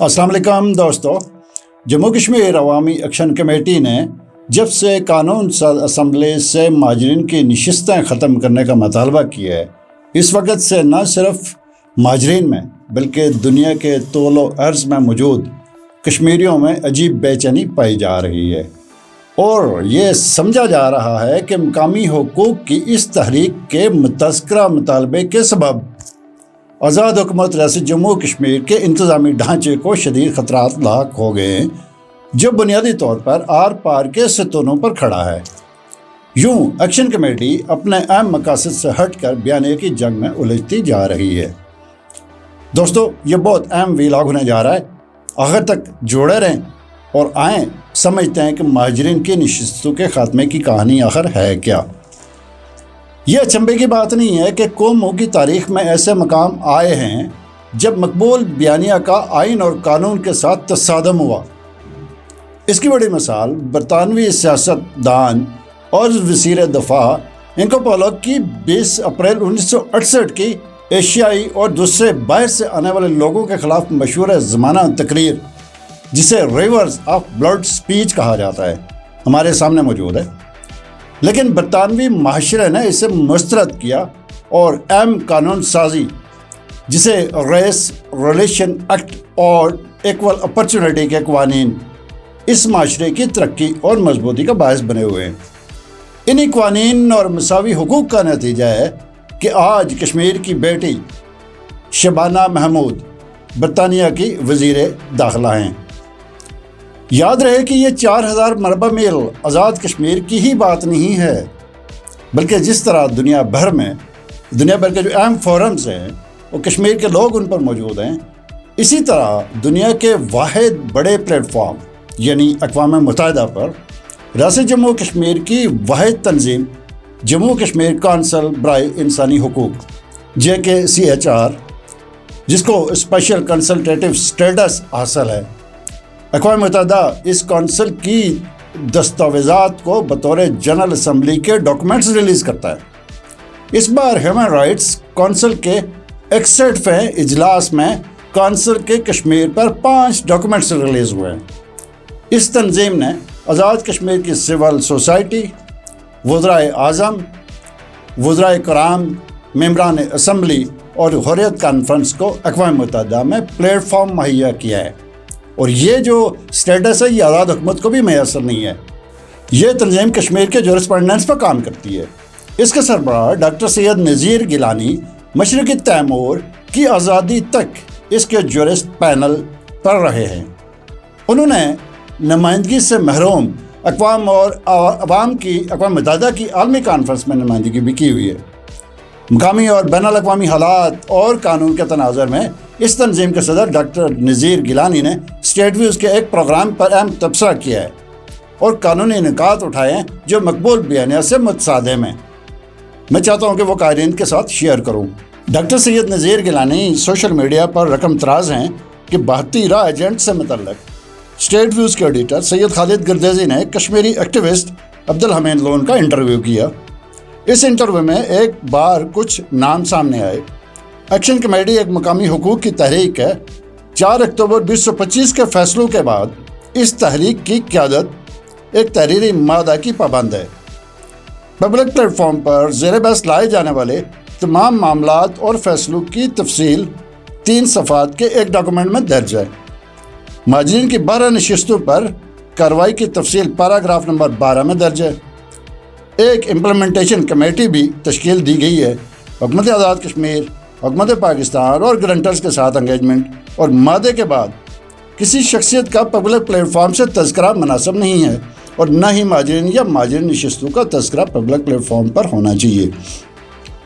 السلام علیکم دوستو، جموں کشمیر عوامی ایکشن کمیٹی نے جب سے قانون ساز اسمبلی سے مہاجرین کی نشستیں ختم کرنے کا مطالبہ کیا ہے، اس وقت سے نہ صرف مہاجرین میں بلکہ دنیا کے طول و عرض میں موجود کشمیریوں میں عجیب بے چینی پائی جا رہی ہے، اور یہ سمجھا جا رہا ہے کہ مقامی حقوق کی اس تحریک کے متذکرہ مطالبے کے سبب آزاد حکومت ریاست جموں کشمیر کے انتظامی ڈھانچے کو شدید خطرات لاحق ہو گئے ہیں، جو بنیادی طور پر آر پار کے ستونوں پر کھڑا ہے۔ یوں ایکشن کمیٹی اپنے اہم مقاصد سے ہٹ کر بیانیے کی جنگ میں الجھتی جا رہی ہے۔ دوستو، یہ بہت اہم ویلاگ ہونے جا رہا ہے، آخر تک جوڑے رہیں اور آئیں سمجھتے ہیں کہ مہاجرین کی نشستوں کے خاتمے کی کہانی آخر ہے کیا۔ یہ اچنبھے کی بات نہیں ہے کہ قوموں کی تاریخ میں ایسے مقام آئے ہیں جب مقبول بیانیہ کا آئین اور قانون کے ساتھ تصادم ہوا۔ اس کی بڑی مثال برطانوی سیاست دان اور وزیر دفاع انکو پولک کی 20 اپریل 1968 کی ایشیائی اور دوسرے باہر سے آنے والے لوگوں کے خلاف مشہور زمانہ تقریر، جسے ریورز آف بلڈ سپیچ کہا جاتا ہے، ہمارے سامنے موجود ہے۔ لیکن برطانوی معاشرے نے اسے مسترد کیا اور اہم قانون سازی، جسے ریس ریلیشن ایکٹ اور ایکول اپرچونٹی کے قوانین، اس معاشرے کی ترقی اور مضبوطی کا باعث بنے ہوئے ہیں۔ انہی قوانین اور مساوی حقوق کا نتیجہ ہے کہ آج کشمیر کی بیٹی شبانہ محمود برطانیہ کی وزیر داخلہ ہیں۔ یاد رہے کہ یہ 4000 مربع میل آزاد کشمیر کی ہی بات نہیں ہے، بلکہ جس طرح دنیا بھر کے جو اہم فورمز ہیں وہ کشمیر کے لوگ ان پر موجود ہیں، اسی طرح دنیا کے واحد بڑے پلیٹ فارم یعنی اقوام متحدہ پر ریاست جموں کشمیر کی واحد تنظیم جموں کشمیر کونسل برائے انسانی حقوق JKCHR، جس کو اسپیشل کنسلٹیٹو سٹیٹس حاصل ہے، اقوام متحدہ اس کونسل کی دستاویزات کو بطور جنرل اسمبلی کے ڈاکومنٹس ریلیز کرتا ہے۔ اس بار ہیومن رائٹس کونسل کے 61ویں اجلاس میں کونسل کے کشمیر پر 5 ڈاکومنٹس ریلیز ہوئے ہیں۔ اس تنظیم نے آزاد کشمیر کی سول سوسائٹی، وزرائے اعظم، وزرائے کرام، ممبران اسمبلی اور حریت کانفرنس کو اقوام متحدہ میں پلیٹ فارم مہیا کیا ہے، اور یہ جو سٹیٹس ہے یہ آزاد حکومت کو بھی میسر نہیں ہے۔ یہ تنظیم کشمیر کے جورسپنڈنس پر کام کرتی ہے۔ اس کے سربراہ ڈاکٹر سید نذیر گیلانی مشرقی تیمور کی آزادی تک اس کے جورسٹ پینل پر رہے ہیں۔ انہوں نے نمائندگی سے محروم اقوام اور عوام کی اقوام متحدہ کی عالمی کانفرنس میں نمائندگی بھی کی ہوئی ہے۔ مقامی اور بین الاقوامی حالات اور قانون کے تناظر میں اس تنظیم کے صدر ڈاکٹر نذیر گیلانی نے اسٹیٹ ویوز کے ایک پروگرام پر اہم تبصرہ کیا ہے اور قانونی نکات اٹھائے ہیں جو مقبول بیانیہ سے متصادم ہیں۔ میں چاہتا ہوں کہ وہ قائرین کے ساتھ شیئر کروں۔ ڈاکٹر سید نذیر گیلانی سوشل میڈیا پر رقم تراز ہیں کہ بھارتی راہ ایجنٹ سے متعلق اسٹیٹ ویوز کے ایڈیٹر سید خالد گردیزی نے کشمیری ایکٹیوسٹ عبدالحمید لون کا انٹرویو کیا۔ اس انٹرویو میں ایک بار کچھ نام سامنے آئے۔ ایکشن کمیٹی ایک مقامی حقوق کی تحریک ہے۔ 4 اکتوبر 2025 کے فیصلوں کے بعد اس تحریک کی قیادت ایک تحریری مادہ کی پابند ہے۔ پبلک پلیٹ فارم پر زیر بحث لائے جانے والے تمام معاملات اور فیصلوں کی تفصیل 3 صفحات کے ایک ڈاکومنٹ میں درج ہے۔ مہاجرین کی 12 نشستوں پر کارروائی کی تفصیل پیراگراف نمبر 12 میں درج ہے۔ ایک امپلیمنٹیشن کمیٹی بھی تشکیل دی گئی ہے۔ حکومت آزاد کشمیر، حکومت پاکستان اور گرنٹرز کے ساتھ انگیجمنٹ اور مادے کے بعد کسی شخصیت کا پبلک پلیٹ فارم سے تذکرہ مناسب نہیں ہے، اور نہ ہی مہاجرین یا مہاجرین نشستوں کا تذکرہ پبلک پلیٹ فارم پر ہونا چاہیے۔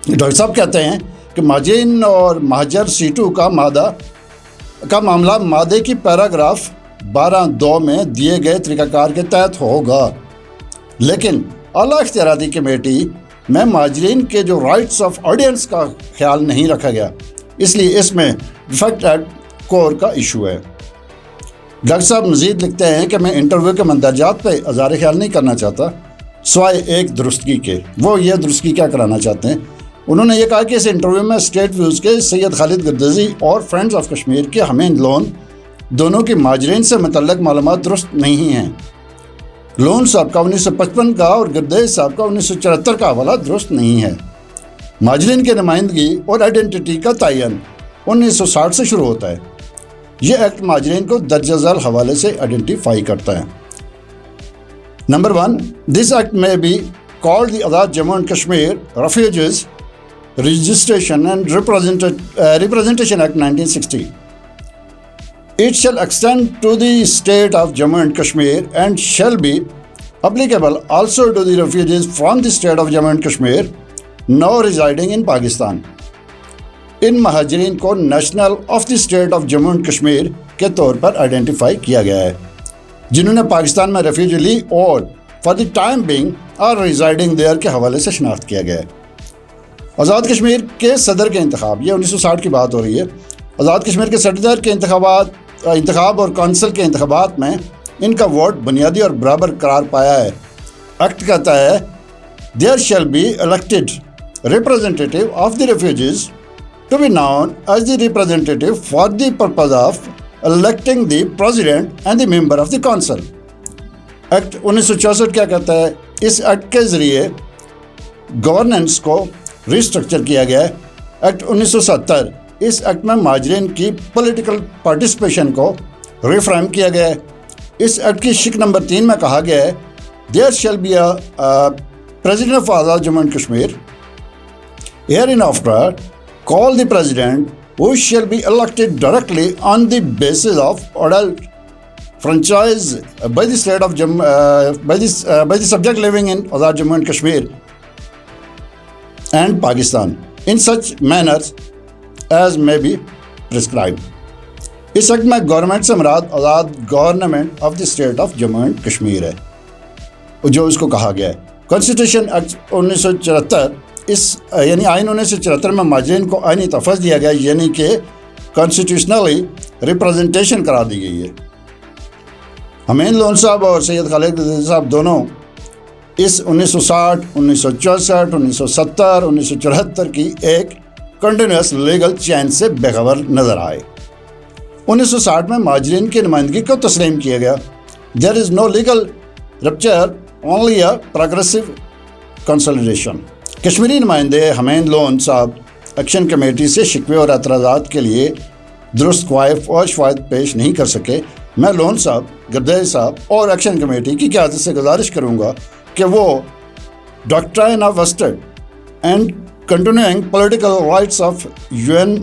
ڈاکٹر صاحب کہتے ہیں کہ مہاجرین اور مہاجر سیٹوں کا معاملہ مادے کی پیراگراف 12(2) میں دیے گئے طریقہ کار کے تحت ہوگا، لیکن اعلیٰ اختیاراتی کمیٹی میں مہاجرین کے جو رائٹس آف آڈینس کا خیال نہیں رکھا گیا، اس لیے اس میں ڈیفیکٹ ایٹ کور کا ایشو ہے۔ ڈاکٹر صاحب مزید لکھتے ہیں کہ میں انٹرویو کے مندرجات پہ اظہار خیال نہیں کرنا چاہتا سوائے ایک درستگی کے۔ وہ یہ درستگی کیا کرانا چاہتے ہیں؟ انہوں نے یہ کہا کہ اس انٹرویو میں اسٹیٹ ویوز کے سید خالد گردیزی اور فرینڈز آف کشمیر کے حمید لون دونوں کی ماجرین سے متعلق معلومات درست نہیں ہیں۔ لون صاحب کا 1955 کا اور گردیز صاحب کا 1974 کا حوالہ درست نہیں ہے۔ ماجرین کی نمائندگی اور آئیڈینٹی کا تعین 1960 سے شروع ہوتا ہے۔ یہ ایکٹ ماجرین کو درجہ ذیل حوالے سے آئیڈینٹیفائی کرتا ہے۔ نمبر 1، دس ایکٹ میں be called the Azad Jammu and Kashmir refugees registration and representation act 1960۔ It shall extend to the state of Jammu and Kashmir and shall be applicable also to the refugees from the state of Jammu and Kashmir now residing in Pakistan۔ ان مہاجرین کو national of the state of Jammu and Kashmir کے طور پر identify کیا گیا ہے، جنہوں نے پاکستان میں ریفیوجی لی اور for the time being are residing there کے حوالے سے شناخت کیا گیا ہے۔ آزاد کشمیر کے صدر کے انتخاب، یہ 1960 کی بات ہو رہی ہے، آزاد کشمیر کے صدر کے انتخاب اور کونسل کے انتخابات میں ان کا ووٹ بنیادی اور برابر قرار پایا ہے۔ ایکٹ کہتا ہے there shall be elected representative of the refugees to be known as the representative for the purpose of electing the president and the member of the council۔ Act 1964 کیا کہتا ہے؟ اس ایکٹ کے ذریعے گورننس کو restructure کیا گیا ہے۔ Act 1970، اس act میں مہاجرین کی پولیٹیکل پارٹیسپیشن کو ریفریم کیا گیا ہے۔ اس ایکٹ کی شق نمبر 3 میں کہا گیا ہے there shall be a president of Azad Jammu and Kashmir hereinafter call the president who shall be elected directly on the basis of adult franchise by the state of by the subject living in Azad Jammu and Kashmir and Pakistan in such manners as may be prescribed۔ اس act میں government سے مراد Azad government of the state of Jammu and Kashmir ہے، جو اس کو کہا گیا ہے۔ کانسٹیٹیوشن ایکٹ 1974، یعنی آئین 1974 میں مہاجرین کو آئینی تفویض دیا گیا، یعنی کہ کانسٹیٹیوشنلی ریپرزنٹیشن قرار دی گئی ہے۔ حمید لون صاحب اور سید خالد صاحب دونوں اس 1960، 1964، 1970، 1974 کی ایک کنٹینیوس لیگل چین سے بے خبر نظر آئے۔ 1960 میں مہاجرین کی نمائندگی کو تسلیم کیا گیا۔ There is no legal rupture, only a progressive consolidation. Kashmiri نمائندے حمید لون صاحب ایکشن کمیٹی سے شکوے اور اعتراضات کے لیے درست قوائف اور شواہد پیش نہیں کر سکے۔ میں لون صاحب، گردیز صاحب اور ایکشن کمیٹی کی قیادت سے گزارش کروں گا کہ وہ doctrine of vested and continuing political rights of UN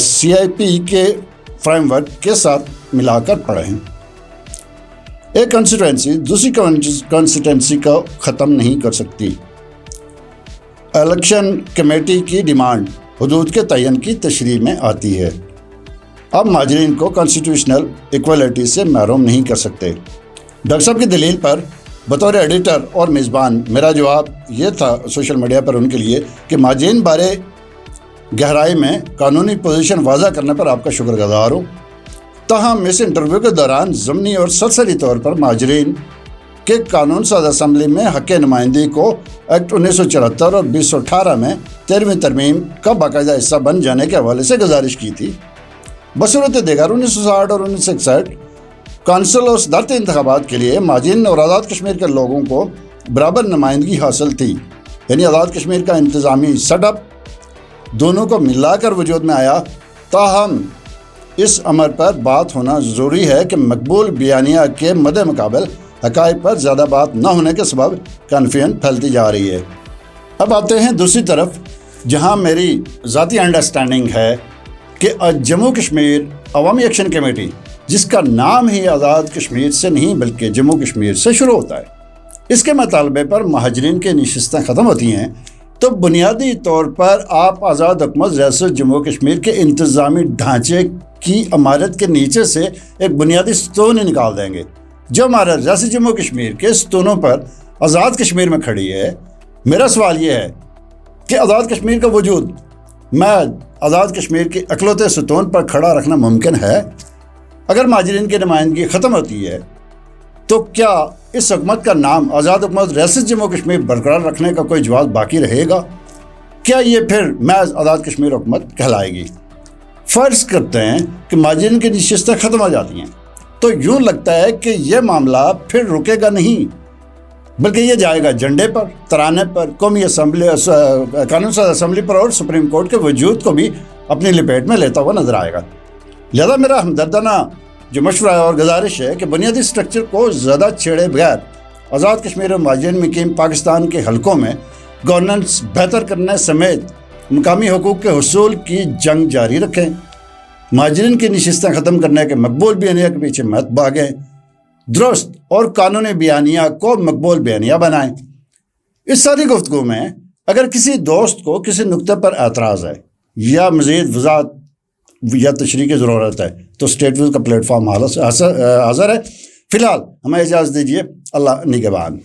CIP کے فریم ورک کے ساتھ ملا کر پڑھیں۔ ایک کانسٹیٹوئنسی دوسری کانسٹیٹوئنسی کو ختم نہیں کر سکتی۔ الیکشن کمیٹی کی ڈیمانڈ حدود کے تعین کی تشریح میں آتی ہے۔ اب مہاجرین کو کانسٹیٹیوشنل ایکویلٹی سے محروم نہیں کر سکتے۔ ڈاکٹر صاحب کی دلیل پر بطور ایڈیٹر اور میزبان میرا جواب یہ تھا سوشل میڈیا پر ان کے لیے کہ مہاجرین بارے گہرائی میں قانونی پوزیشن واضح کرنے پر آپ کا شکر گزار ہوں۔ تاہم اس انٹرویو کے دوران ضمنی اور سرسری طور پر مہاجرین کے قانون ساز اسمبلی میں حق نمائندگی کو ایکٹ 1974 اور 2018 میں 13ویں ترمیم کا باقاعدہ حصہ بن جانے کے حوالے سے گزارش کی تھی۔ بصورت دیگر 1960 اور 1961 کونسل اور صدارتی انتخابات کے لیے مہاجرین اور آزاد کشمیر کے لوگوں کو برابر نمائندگی حاصل تھی، یعنی آزاد کشمیر کا انتظامی سیٹ اپ دونوں کو ملا کر وجود میں آیا۔ تاہم اس امر پر بات ہونا ضروری ہے کہ مقبول بیانیہ کے مد مقابل حقائق پر زیادہ بات نہ ہونے کے سبب کنفیوژن پھیلتی جا رہی ہے۔ اب آتے ہیں دوسری طرف، جہاں میری ذاتی انڈرسٹینڈنگ ہے کہ جموں کشمیر عوامی ایکشن کمیٹی، جس کا نام ہی آزاد کشمیر سے نہیں بلکہ جموں کشمیر سے شروع ہوتا ہے، اس کے مطالبے پر مہاجرین کے نشستیں ختم ہوتی ہیں تو بنیادی طور پر آپ آزاد حکومت ریاست جموں کشمیر کے انتظامی ڈھانچے کی عمارت کے نیچے سے ایک بنیادی ستون ہی نکال دیں گے، جو ہمارا ریاست جموں کشمیر کے ستونوں پر آزاد کشمیر میں کھڑی ہے۔ میرا سوال یہ ہے کہ آزاد کشمیر کا وجود میں آزاد کشمیر کے اکلوتے ستون پر کھڑا رکھنا ممکن ہے؟ اگر مہاجرین کی نمائندگی ختم ہوتی ہے تو کیا اس حکومت کا نام آزاد حکومت ریاست جموں کشمیر برقرار رکھنے کا کوئی جواز باقی رہے گا؟ کیا یہ پھر محض آزاد کشمیر حکومت کہلائے گی؟ فرض کرتے ہیں کہ مہاجرین کی نشستیں ختم ہو جاتی ہیں تو یوں لگتا ہے کہ یہ معاملہ پھر رکے گا نہیں، بلکہ یہ جائے گا جھنڈے پر، ترانے پر، قومی اسمبلی، قانون ساز اسمبلی پر، اور سپریم کورٹ کے وجود کو بھی اپنی لپیٹ میں لیتا ہوا نظر آئے گا۔ لہذا میرا ہمدردانہ جو مشورہ اور گزارش ہے کہ بنیادی سٹرکچر کو زیادہ چھیڑے بغیر آزاد کشمیر اور مہاجرین مقیم پاکستان کے حلقوں میں گورننس بہتر کرنے سمیت مقامی حقوق کے حصول کی جنگ جاری رکھیں، مہاجرین کی نشستیں ختم کرنے کے مقبول بیانیہ کے پیچھے مت بھاگیں، درست اور قانونی بیانیہ کو مقبول بیانیہ بنائیں۔ اس ساری گفتگو میں اگر کسی دوست کو کسی نقطے پر اعتراض ہے یا مزید وضاحت یا تشریح کی ضرورت ہے تو اسٹیٹ ویو کا پلیٹ فارم حاضر ہے۔ فی الحال ہمیں اجازت دیجیے، اللہ نگہبان۔